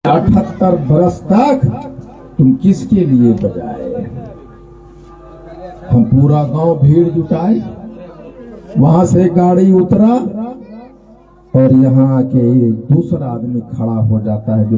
78 बरस तक तुम किसके लिए बजाए? हम पूरा गांव भीड़ जुटाए, वहां से गाड़ी उतरा और यहाँ आके एक दूसरा आदमी खड़ा हो जाता है जो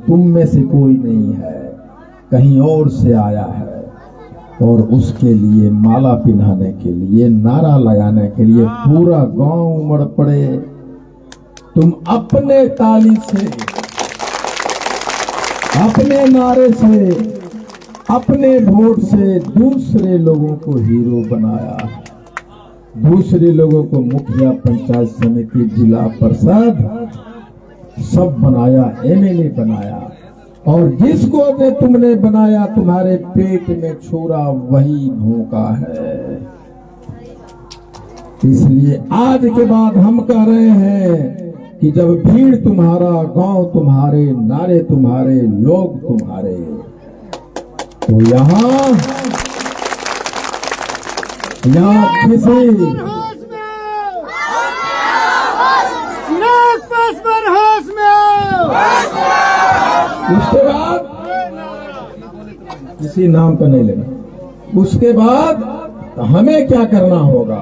तुम में से कोई नहीं है, कहीं और से आया है, और उसके लिए माला पिन्हाने के लिए, नारा लगाने के लिए पूरा गांव उमड़ पड़े। तुम अपने ताली से, अपने नारे से, अपने वोट से दूसरे लोगों को हीरो बनाया, दूसरे लोगों को मुखिया, पंचायत समिति, जिला परिषद सब बनाया, एमएलए बनाया, और जिसको ने तुमने बनाया तुम्हारे पेट में छोरा वही भूखा है। इसलिए आज के बाद हम कह रहे हैं कि जब भीड़ तुम्हारा, गांव तुम्हारे, नारे तुम्हारे, लोग तुम्हारे, तो यहाँ किसी उसके बाद किसी नाम का नहीं लेना। उसके बाद हमें क्या करना होगा?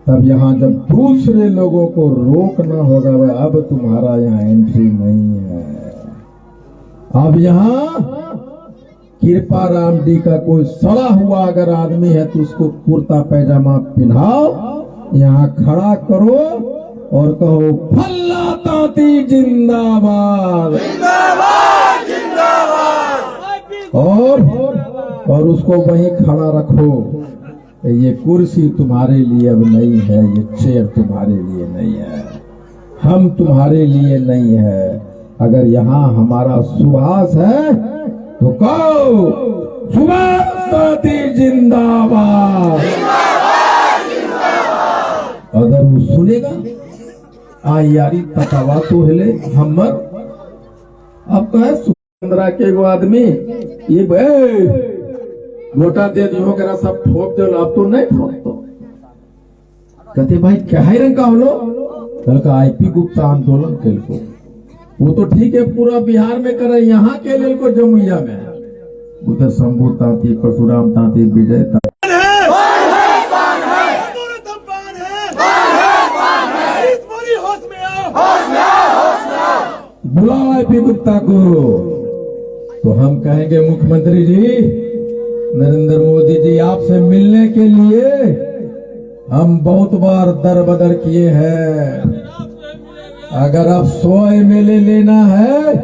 तब यहाँ जब दूसरे लोगों को रोकना होगा, वह अब तुम्हारा यहाँ एंट्री नहीं है। अब यहाँ कृपा राम जी का कोई सड़ा हुआ अगर आदमी है तो उसको कुर्ता पैजामा पहनाओ, यहाँ खड़ा करो और कहो फल्ला तांती जिंदाबाद, जिंदाबाद, जिंदाबाद, और उसको वहीं खड़ा रखो। ये कुर्सी तुम्हारे लिए अब नहीं है, ये चेयर तुम्हारे लिए नहीं है, हम तुम्हारे लिए नहीं है। अगर यहाँ हमारा सुभाष है तो कहो सुभाष तांती जिंदाबाद, अगर वो सुनेगा आ यारी तकावा तो हिले हमर। अब कहे सुंदरा के एगो आदमी ये गोटा दे दियो करा सब ठोक दो, अब तो नहीं ठोक दो। कहते भाई क्या है रंग का होलो? कल का आईपी गुप्ता आंदोलन के को वो तो ठीक है पूरा बिहार में करे, यहाँ के लिए को जमुइया में उधर शंभू तांती, परशुराम तांती, विजय तांती, बुलाओ आईपी गुप्ता को। तो हम कहेंगे मुख्यमंत्री जी, नरेंद्र मोदी जी, आपसे मिलने के लिए हम बहुत बार दर बदर किए हैं। अगर आप 100 एमएलए लेना है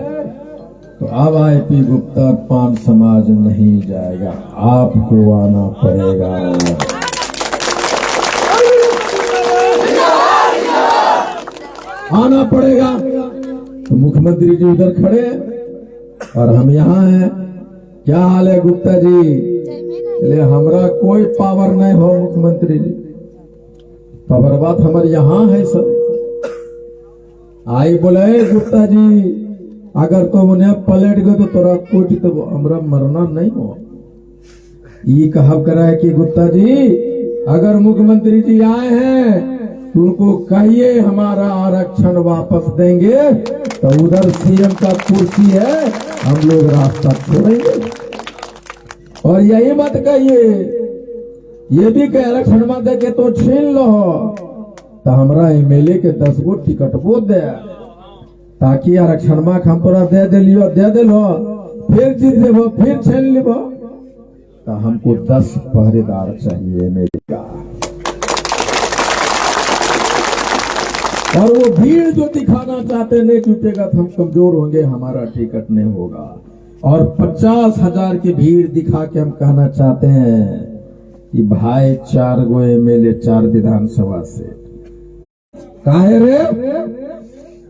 तो अब आईपी गुप्ता पान समाज नहीं जाएगा, आपको आना पड़ेगा। आना पड़ेगा। तो मुख्यमंत्री जी उधर खड़े हैं और हम यहाँ हैं। क्या हाल है गुप्ता जी? ले हमरा कोई पावर नहीं हो मुख्यमंत्री जी, पावर बात हमारे यहाँ है सब। आई बोले गुप्ता जी अगर तो उन्हें पलट गए तो तोरा कुछ तो हमरा मरना नहीं हो। ये कहा करा है कि गुप्ता जी अगर मुख्यमंत्री जी आए हैं तो उनको कहिए हमारा आरक्षण वापस देंगे, तो उधर सीएम का कुर्सी है, हम लोग रास्ता छोड़ेंगे। और यही मत कहिए, ये भी कह आरक्षण मत दे के तो छीन लो, तो हमरा एमएलए के 10 गो टिकट वो दे, ताकि आरक्षण माक हम तोरा दे दिलो, फिर जीत देबो, फिर छीन लेबो। तो हमको 10 पहरेदार चाहिए एमएलए का। और वो भीड़ जो दिखाना चाहते नहीं जुटेगा तो हम कमजोर होंगे, हमारा टिकट नहीं होगा। और 50,000 की भीड़ दिखा के हम कहना चाहते हैं कि भाई 4 गो एमएलए 4 विधानसभा से काहे रे?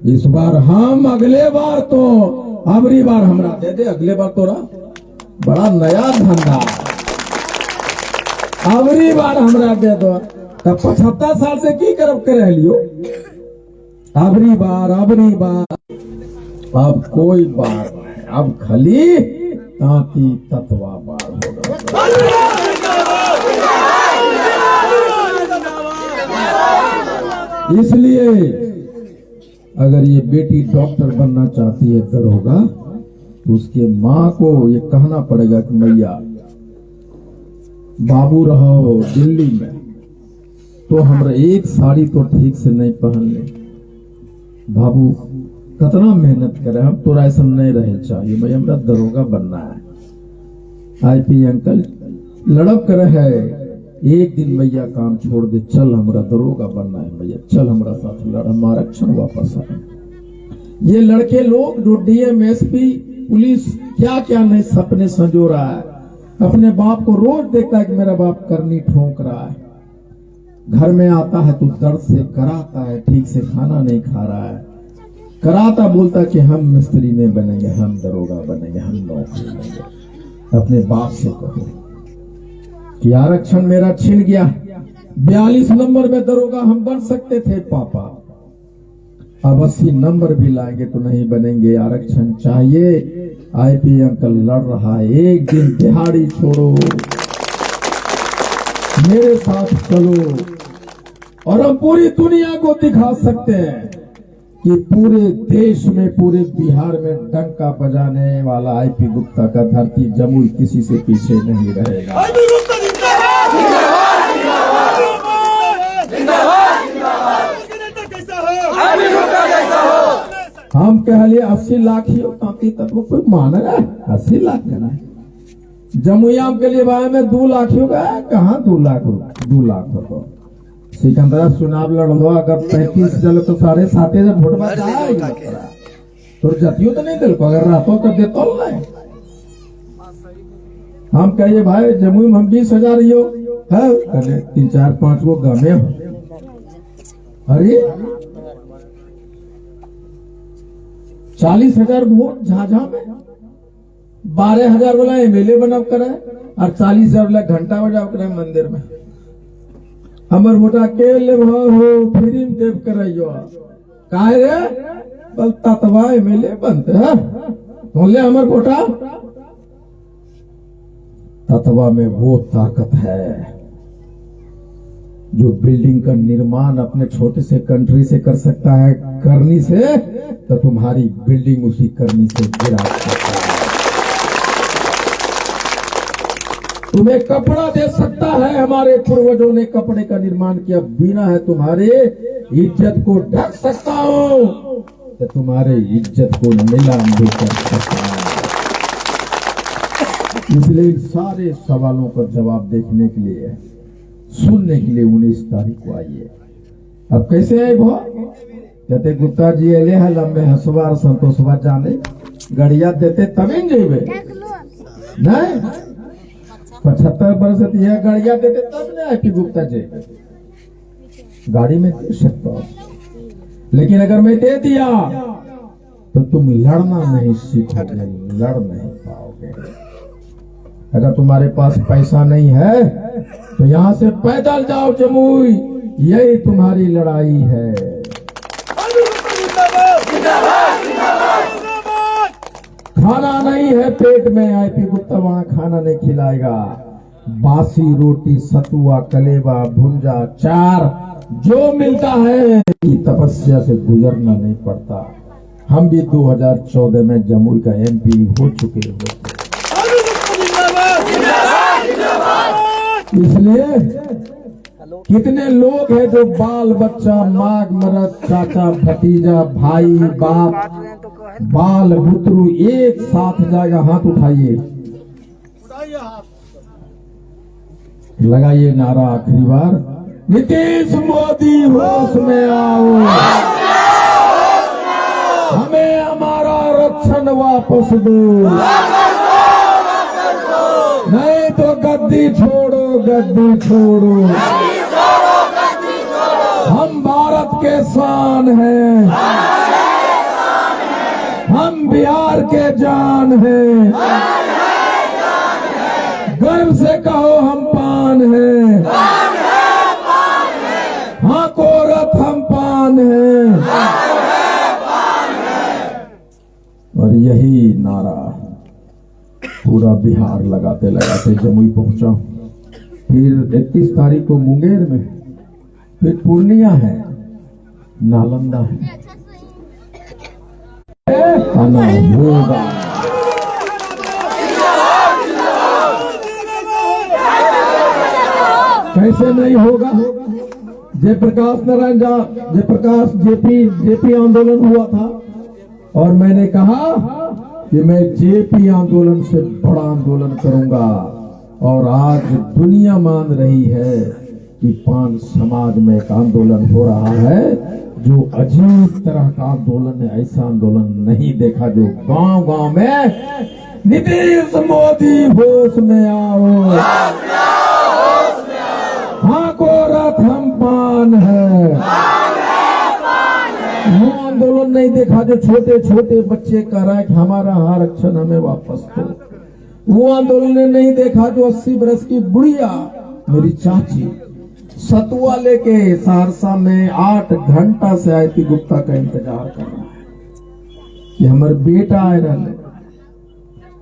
इस बार हम, अगले बार तो अबरी बार हमरा दे दे, अगले बार तोरा बड़ा नया धंधा, अबरी बार हमरा दे दो। तब 75 साल से की करब के रह लियो? अबरी बार, अब कोई बार नहीं, अब खाली तांती तत्वा बार होगा। इसलिए अगर ये बेटी डॉक्टर बनना चाहती है दरोगा, तो उसके माँ को ये कहना पड़ेगा कि मैया बाबू रहो दिल्ली में, तो हमरा एक साड़ी तो ठीक से नहीं पहन ले। बाबू कितना मेहनत करे, हम तोरा ऐसा नहीं रहे चाहिए, मैं हमरा दरोगा बनना है। आईपी अंकल लड़ब करे है, एक दिन मैया काम छोड़ दे, चल हमरा दरोगा बनना है मैया, चल हमरा साथ लड़, हम आरक्षण वापस आए। ये लड़के लोग जो डीएम एसपी पुलिस क्या क्या नहीं सपने संजो रहा है, अपने बाप को रोज देखता है कि मेरा बाप करनी ठोक रहा है, घर में आता है तो दर्द से कराता है, ठीक से खाना नहीं खा रहा है, कराता बोलता कि हम मिस्त्री नहीं बनेंगे, हम दरोगा बनेंगे, हम नौकरी लेंगे। अपने बाप से कहो कि आरक्षण मेरा छिन गया, 42 नंबर में दरोगा हम बन सकते थे पापा, अब 80 नंबर भी लाएंगे तो नहीं बनेंगे, आरक्षण चाहिए। आईपी अंकल लड़ रहा है, एक दिन दिहाड़ी छोड़ो, मेरे साथ चलो, और हम पूरी दुनिया को दिखा सकते हैं कि पूरे देश में, पूरे बिहार में डंका बजाने वाला आईपी गुप्ता का धरती जमुई किसी से पीछे नहीं रहेगा। हम कह लिए 80 लाख ही होती तब वो कोई मान रहा है, 80 लाख देना है। जमुइया के लिए भाई में 2 लाख होगा, कहाँ 2 लाख हो। सिकंदरा चुनाव लड़ लो, अगर 35 चले तो 7.5 वोट बचाएगा, तो जतियो तो नहीं दिल को, अगर रहतो तो देतो नहीं। हम कहिए भाई जमुई में हम 20,000 ही हो है, 3-4-5 गो गमे हो, अरे 40,000 वोट झाझा में, 12,000 वाला एमएलए बनाव करे और 40,000 वाला घंटा बजाव करे मंदिर में। हमर वोटा अकेले हो फ्री में देव करियो, काहे रे बल ततवा एमएलए बनते है, बोले हमर वोटा। ततवा में वो ताकत है जो बिल्डिंग का निर्माण अपने छोटे से कंट्री से कर सकता है, करनी से, तो तुम्हारी बिल्डिंग उसी करनी से गिरा सकता है। तुम्हें कपड़ा दे सकता है, हमारे पूर्वजों ने कपड़े का निर्माण किया, बिना है तुम्हारे इज्जत को ढक सकता हूं, तो तुम्हारे इज्जत को नीलाम भी कर सकता है। इसलिए सारे सवालों का जवाब देखने के लिए, सुनने के लिए 19 तारीख को आइए। अब कैसे आए भो, कहते गुप्ता जी अले है लंबे हंसवार संतोषवा जाने, गड़िया देते तभी जेबे नहीं, 75 वर्ष यह गड़िया देते तब नहीं आईपी गुप्ता जी गाड़ी में दे सकता हूं, लेकिन अगर मैं दे दिया तो तुम लड़ना नहीं सीखोगे, लड़ नहीं पाओगे। अगर तुम्हारे पास पैसा नहीं है तो यहाँ से पैदल जाओ जमुई, यही तुम्हारी लड़ाई है। खाना नहीं है पेट में, आईपी गुप्ता वहाँ खाना नहीं खिलाएगा। बासी रोटी, सतुआ, कलेवा, भुंजा, चार जो मिलता है तपस्या से गुजरना नहीं पड़ता। हम भी 2014 में जमुई का एमपी हो चुके हैं, इसलिए कितने लोग हैं जो बाल बच्चा, माँ मरद, चाचा भतीजा, भाई बाप, बाल बुतरू एक साथ जाएगा। हाथ उठाइए, लगाइए नारा आखिरी बार, नीतीश मोदी होश में आओ, हमें हमारा आरक्षण वापस दो, नहीं तो गद्दी छोड़ो, गद्दी छोड़ो। हम भारत के शान हैं, हम बिहार के जान हैं, गर्व से कहो हम पान हैं, हाँ कोरत हम पान हैं। और यही नारा पूरा बिहार लगाते लगाते जमुई पहुंचा। फिर 31 तारीख को मुंगेर में, फिर पूर्णिया है, नालंदा है, आना होगा। कैसे नहीं होगा? जयप्रकाश नारायण जयप्रकाश जेपी आंदोलन हुआ था और मैंने कहा कि मैं जेपी आंदोलन से बड़ा आंदोलन करूंगा, और आज दुनिया मान रही है कि पान समाज में एक आंदोलन हो रहा है जो अजीब तरह का आंदोलन है। ऐसा आंदोलन नहीं देखा जो गांव गांव में नीतीश मोदी होश में आओ, हाँ को रथ हम पान है। वो आंदोलन नहीं देखा जो छोटे छोटे बच्चे कह रहे हैं कि हमारा आरक्षण हमें वापस दो। वो आंदोलन ने नहीं देखा जो 80 बरस की बुढ़िया मेरी चाची सतुआ लेके सहरसा में 8 घंटा से आई थी, गुप्ता का इंतजार कर रहा है कि हमारे बेटा आए रहे।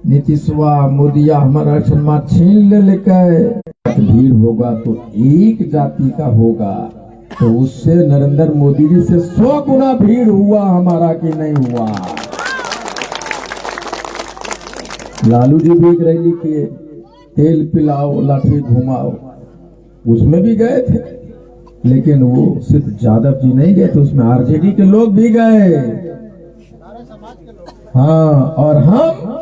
नीतीशवा मोदिया हमारा आरक्षण मां छीन ले लेकर भीड़ होगा तो एक जाति का होगा, तो उससे नरेंद्र मोदी जी से 100 गुना भीड़ हुआ हमारा कि नहीं हुआ। लालू जी भी एक रैली किए, तेल पिलाओ लाठी घुमाओ, उसमें भी गए थे, लेकिन वो सिर्फ यादव जी नहीं गए थे, उसमें आरजेडी के लोग भी गए। हाँ, और हम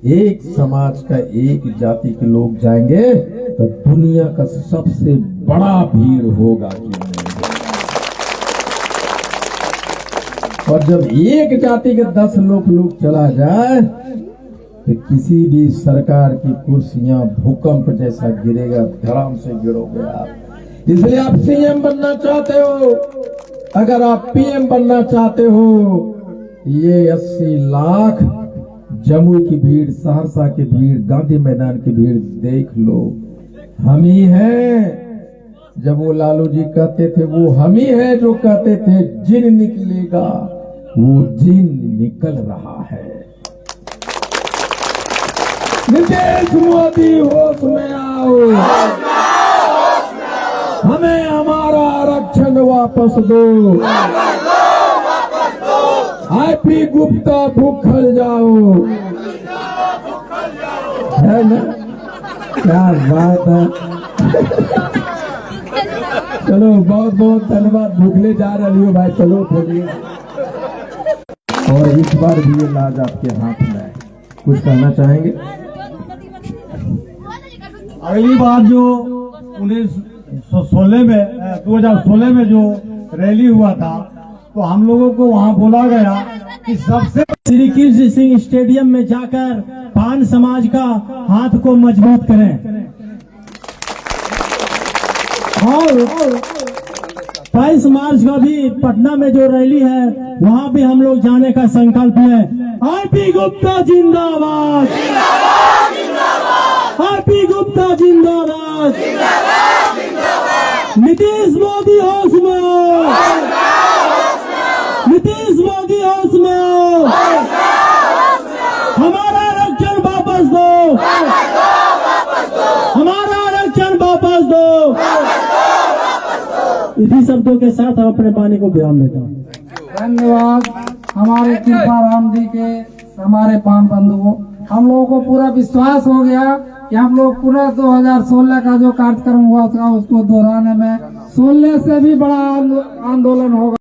एक समाज का एक जाति के लोग जाएंगे तो दुनिया का सबसे बड़ा भीड़ होगा कि नहीं। और जब एक जाति के 10 लोग चला जाए तो किसी भी सरकार की कुर्सियां भूकंप जैसा गिरेगा, धड़ाम से गिरोगे आप। इसलिए आप सीएम बनना चाहते हो, अगर आप पीएम बनना चाहते हो, ये 80 लाख जमुई की भीड़, सहरसा की भीड़, गांधी मैदान की भीड़ देख लो। हम ही हैं। जब वो लालू जी कहते थे वो हम ही हैं जो कहते थे जिन निकलेगा, वो जिन निकल रहा है। नीतीश मोदी होश में आओ, हमें हमारा आरक्षण वापस दो। आईपी गुप्ता भूखल जाओ, है ना? क्या बात है। चलो बहुत बहुत धन्यवाद। भूखले जा रही हो भाई, चलो बोलिए। और इस बार भी ये लाज आपके हाथ में है, कुछ कहना चाहेंगे? अगली बार जो 2016 में जो रैली हुआ था, तो हम लोगों को वहां बोला गया कि सबसे श्री कृष्ण सिंह स्टेडियम में जाकर पान समाज का हाथ को मजबूत करें, और 22 मार्च का भी पटना में जो रैली है वहां भी हम लोग जाने का संकल्प है। आईपी गुप्ता जिंदाबाद, आईपी गुप्ता जिंदाबाद, नीतीश मोदी होश में आओ, नीतीश मोदी होश में आओ, हमारा आरक्षण वापस दो, हमारा आरक्षण वापस दो। इसी शब्दों के साथ हम अपने वाणी को विराम देता हूँ। धन्यवाद हमारे कृपा राम जी के, हमारे पान बंधुओं। हम लोगों को पूरा विश्वास हो गया कि हम लोग पूरा 2016 का जो कार्यक्रम हुआ था उसको दोहराने में 16 से भी बड़ा आंदोलन होगा।